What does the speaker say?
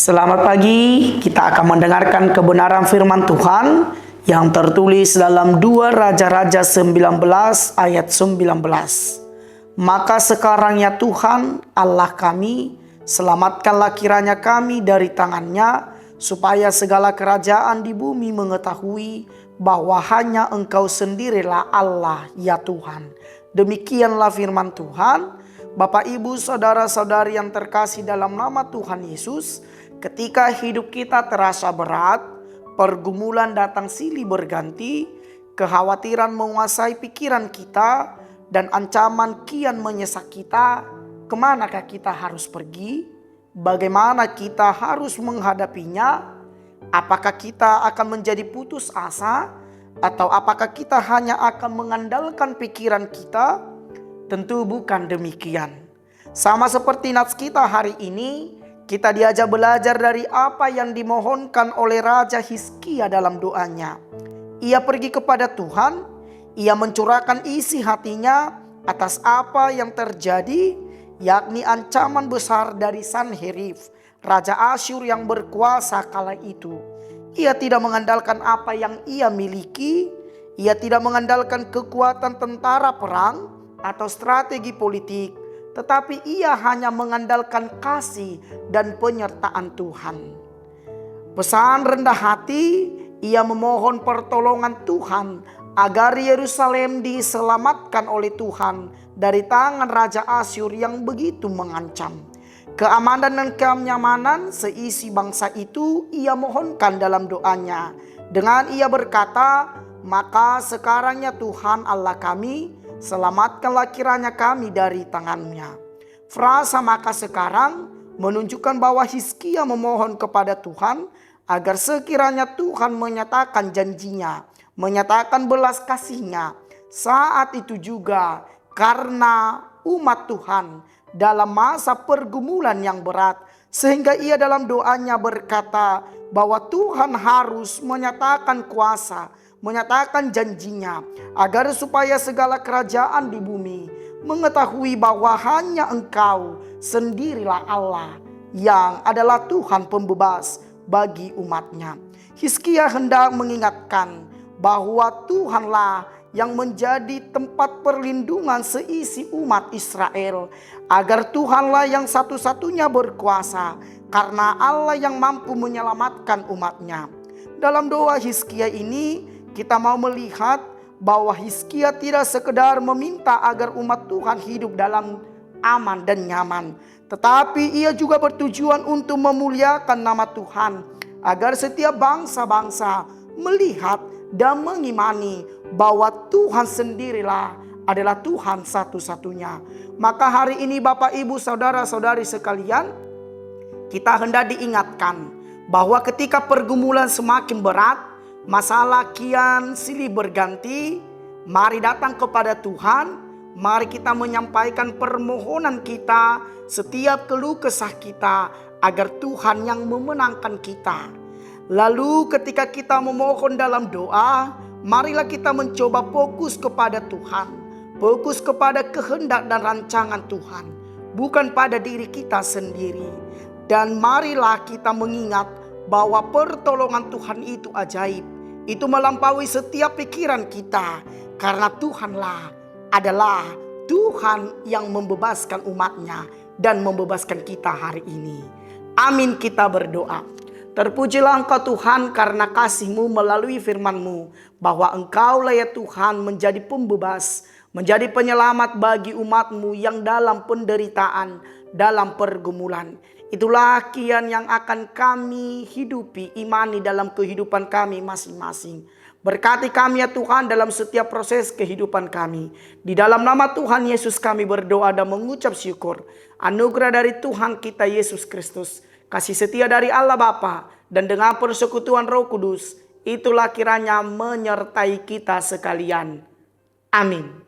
Selamat pagi, kita akan mendengarkan kebenaran firman Tuhan yang tertulis dalam 2 Raja-Raja 19 ayat 19. Maka sekarang ya Tuhan Allah kami, selamatkanlah kiranya kami dari tangannya, supaya segala kerajaan di bumi mengetahui bahwa hanya Engkau sendirilah Allah ya Tuhan. Demikianlah firman Tuhan. Bapak, Ibu, saudara-saudari yang terkasih dalam nama Tuhan Yesus, ketika hidup kita terasa berat, pergumulan datang silih berganti, kekhawatiran menguasai pikiran kita, dan ancaman kian menyesak kita, kemanakah kita harus pergi? Bagaimana kita harus menghadapinya? Apakah kita akan menjadi putus asa? Atau apakah kita hanya akan mengandalkan pikiran kita? Tentu bukan demikian. Sama seperti nats kita hari ini, kita diajak belajar dari apa yang dimohonkan oleh Raja Hizkia dalam doanya. Ia pergi kepada Tuhan, ia mencurahkan isi hatinya atas apa yang terjadi, yakni ancaman besar dari Sanherib, Raja Asyur yang berkuasa kala itu. Ia tidak mengandalkan apa yang ia miliki, ia tidak mengandalkan kekuatan tentara perang atau strategi politik, tetapi ia hanya mengandalkan kasih dan penyertaan Tuhan. Pesan rendah hati, ia memohon pertolongan Tuhan agar Yerusalem diselamatkan oleh Tuhan dari tangan Raja Asyur yang begitu mengancam. Keamanan dan kenyamanan seisi bangsa itu ia mohonkan dalam doanya. Dengan ia berkata, maka sekarang ya Tuhan Allah kami, selamatkanlah kiranya kami dari tangannya. Frasa maka sekarang menunjukkan bahwa Hizkia memohon kepada Tuhan agar sekiranya Tuhan menyatakan janjinya, menyatakan belas kasihnya. Saat itu juga karena umat Tuhan dalam masa pergumulan yang berat, sehingga ia dalam doanya berkata bahwa Tuhan harus menyatakan kuasa, menyatakan janjinya, agar supaya segala kerajaan di bumi mengetahui bahwa hanya Engkau sendirilah Allah yang adalah Tuhan pembebas bagi umatnya. Hizkia hendak mengingatkan bahwa Tuhanlah yang menjadi tempat perlindungan seisi umat Israel, agar Tuhanlah yang satu-satunya berkuasa, karena Allah yang mampu menyelamatkan umatnya. Dalam doa Hizkia ini kita mau melihat bahwa Hizkia tidak sekedar meminta agar umat Tuhan hidup dalam aman dan nyaman, tetapi ia juga bertujuan untuk memuliakan nama Tuhan, agar setiap bangsa-bangsa melihat dan mengimani bahwa Tuhan sendirilah adalah Tuhan satu-satunya. Maka hari ini Bapak, Ibu, saudara-saudari sekalian, kita hendak diingatkan bahwa ketika pergumulan semakin berat, masalah kian silih berganti, mari datang kepada Tuhan. Mari kita menyampaikan permohonan kita, setiap keluh kesah kita, agar Tuhan yang memenangkan kita. Lalu ketika kita memohon dalam doa, marilah kita mencoba fokus kepada Tuhan, fokus kepada kehendak dan rancangan Tuhan, bukan pada diri kita sendiri. Dan marilah kita mengingat bahwa pertolongan Tuhan itu ajaib, itu melampaui setiap pikiran kita, karena Tuhanlah adalah Tuhan yang membebaskan umatnya dan membebaskan kita hari ini. Amin, kita berdoa. Terpujilah Engkau Tuhan karena kasih-Mu melalui firman-Mu, bahwa Engkaulah ya Tuhan menjadi pembebas, menjadi penyelamat bagi umat-Mu yang dalam penderitaan, dalam pergumulan. Itulah kian yang akan kami hidupi, imani dalam kehidupan kami masing-masing. Berkati kami ya Tuhan dalam setiap proses kehidupan kami. Di dalam nama Tuhan Yesus kami berdoa dan mengucap syukur. Anugerah dari Tuhan kita Yesus Kristus, kasih setia dari Allah Bapa, dan dengan persekutuan Roh Kudus, itulah kiranya menyertai kita sekalian. Amin.